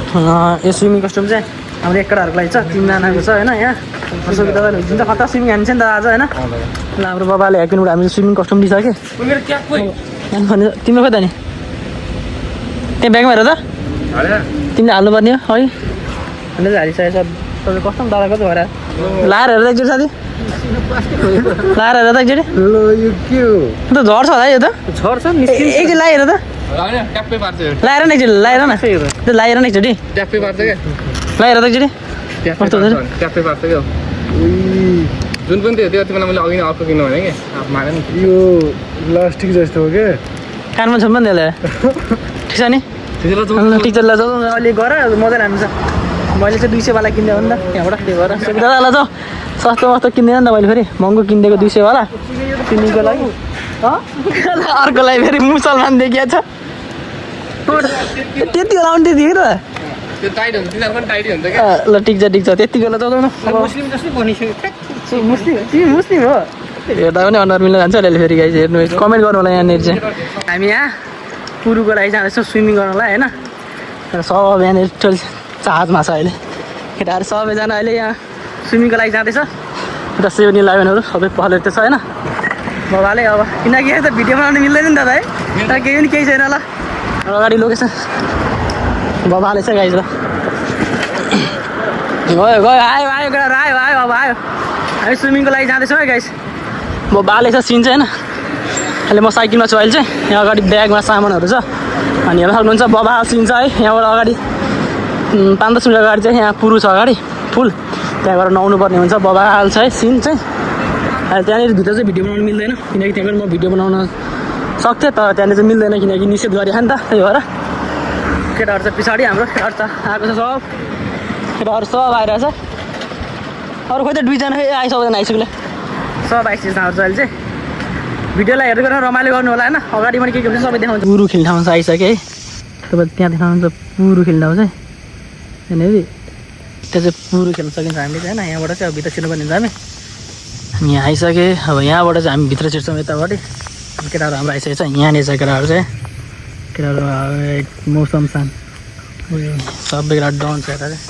यो swimming costume चाहिँ हाम्रो एकडाहरूको लागि छ 3 जनाको छ होइन यहाँ सुविधा हुन्छ कता स्विमिङ हान्छ नि त आज होइन ल हाम्रो बाबाले हेर्किनबाट हामीले स्विमिङ कस्ट्युम दिइसक्यो तिम्रो खोइ त नि त्यहाँ ब्यागमा हेर त तिमीले हाल्नुपर्ने हो है अहिले चाहिँ हालिसकेको छ तपाईँ कस्तो दादाको त भएर लाएर हेर्दा एकचोटि साथी लाएर हेर त एकचोटि त झर्छ होला है यो त झर्छ एकचोटि लाएर त लाएर न एकचोटि लाएर न त्यो लाएर न एकचोटि लाएर त एकचोटि कस्तो हुन्छ जुन पनि थियो त्यो बेला मैले अघि नै अर्को किन्नु भने कि माने नि यो प्लास्टिक जस्तो हो क्या कानमा छ पनि त्यसलाई ठिक छ नि ठिक छ ल जाउँ अहिले गर मजा हान्छ मैले चाहिँ 200 वाला किनिदियो भने त त्यहाँबाट त्यो भएर सुविधा ल जाउँ सस्तो मस्तो किन्दैन नि त मैले फेरि महँगो किनिदिएको 200 वाला तिमीको लागि अर्को लागि फेरि मुसलमान देखिया छ त्यति बेला आउनु त्यति र त्यो टाइट हुन्छ तिनीहरु पनि टाइटै हुन्छ क्या ल ठिक छ त्यति बेला जाउँ न मुस्लिम जस्तै भनिसक्यो मुस्लिम हो हेर्दा पनि अनुहार मिल्न जान्छ अहिले फेरि गाइस हेर्नु कमेन्ट गर्नु होला यहाँनिर चाहिँ हामी यहाँ पुरुको लागि जाँदैछौँ स्विमिङ गर्नलाई होइन सब यहाँनिर चाहजमा छ अहिले केटाहरू सबैजना अहिले यहाँ स्विमिङको लागि जाँदैछ र 7-11हरू सबै पहलहरू त छ होइन बाबाले अब किनकि त भिडियो बनाउनु मिल्दैन नि दादा है तर केही पनि केही छैन ल अगाडि लोकेसन बाबाले चाहिँ गाइस ल गयो आयो केटाहरू आयो अब आयो हामी स्विमिङको लागि जाँदैछौँ है गाइस बाबाले छ सिन चाहिँ होइन अहिले म साइकलमा छु अहिले चाहिँ यहाँ अगाडि ब्यागमा सामानहरू छ अनि हेर्न सक्नुहुन्छ बाबा सिन छ है यहाँबाट अगाडि 5-10 मिनट अगाडि चाहिँ यहाँ पुरु छ अगाडि फुल त्यहाँबाट नुहाउनु पर्ने हुन्छ बाबा हाल छ है सिन चाहिँ अहिले त्यहाँनिर भित्र चाहिँ भिडियो बनाउनु मिल्दैन किनकि त्यहाँबाट म भिडियो बनाउन सक्थेँ तर त्यहाँनिर चाहिँ मिल्दैन किनकि निषेध गरेको नि त त्यही भएर केटाहरू चाहिँ पछाडि हाम्रो केटाहरू त आएको छ सब केटाहरू सब आइरहेछ अरू खोइ त 2 जना सबैजना आइसक्यो सब आइसकेको छ अहिले चाहिँ भिडियोलाई हेर्दै गरेर रमाइलो गर्नु होला होइन अगाडि पनि के हुन्छ सबै देखाउँछ पुरु खेल्ने ठाउँ चाहिँ आइसक्यो है तपाईँ त्यहाँ देखाउनुहुन्छ पुरु खेल्ने ठाउँ चाहिँ यहाँनिर त्यहाँ चाहिँ पुरु खेल्न सकिन्छ हामीले चाहिँ होइन यहाँबाट चाहिँ अब भित्र छिर्नुपर्ने हुन्छ हामी यहाँ आइसके अब यहाँबाट चाहिँ हामी भित्र छिर्छौँ यतापट्टि केटाहरू हाम्रो आइसकेको छ यहाँनिर चाहिँ केटाहरू चाहिँ केटाहरू मौसम सान सबै केटाहरू डाउन छ यता चाहिँ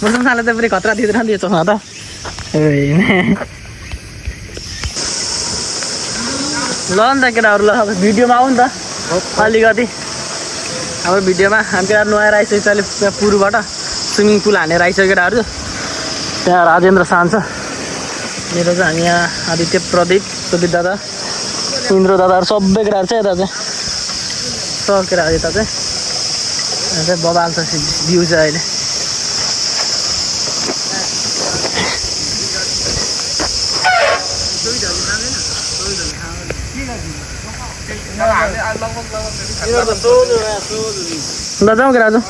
मौसम सानले चाहिँ फेरि खतरा दिँदैन नि यो चस्मा त ल नि त केटाहरू ल अब भिडियोमा आऊ नि त अलिकति हाम्रो भिडियोमा हामी केटाहरू नुहाएर आइसकेको छ अहिले त्यहाँ पुरुबाट स्विमिङ पुल हानेर आइसक्यो केटाहरू त्यहाँ राजेन्द्र सान छ मेरो चाहिँ हामी यहाँ आदित्य प्रदीप सुबित दादा इन्द्र दादाहरू सबै केटाहरू छ यता चाहिँ सब केटाहरू यता चाहिँ बबाल छ भ्यू छ अहिले ल जाउँ केटा जाउँ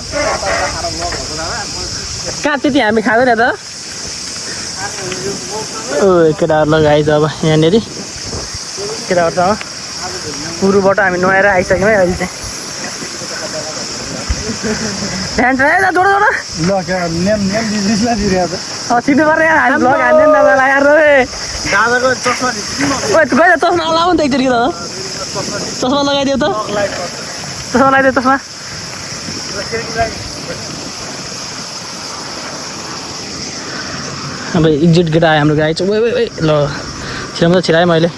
कहाँ त्यति हामी खाँदैन त ओ केटाहरू लगाइज अब यहाँनिर केटाहरू त पुरुबाट हामी नुहाएर आइसक्यौँ है अहिले चाहिँ ध्यान छ है जोड छिटो गरेर हामी ब्लग हाल्ने नि त लगाएर दादाको चस्मा गएर चस्मा लगाऊ नि त एकचोटि दादा चस्मा लगाइदियो त चस्मा लगाइदियो चस्मा अब एक्जिट केटा आयो हाम्रो गाई चाहिँ ल छिराउनु त छिराएँ मैले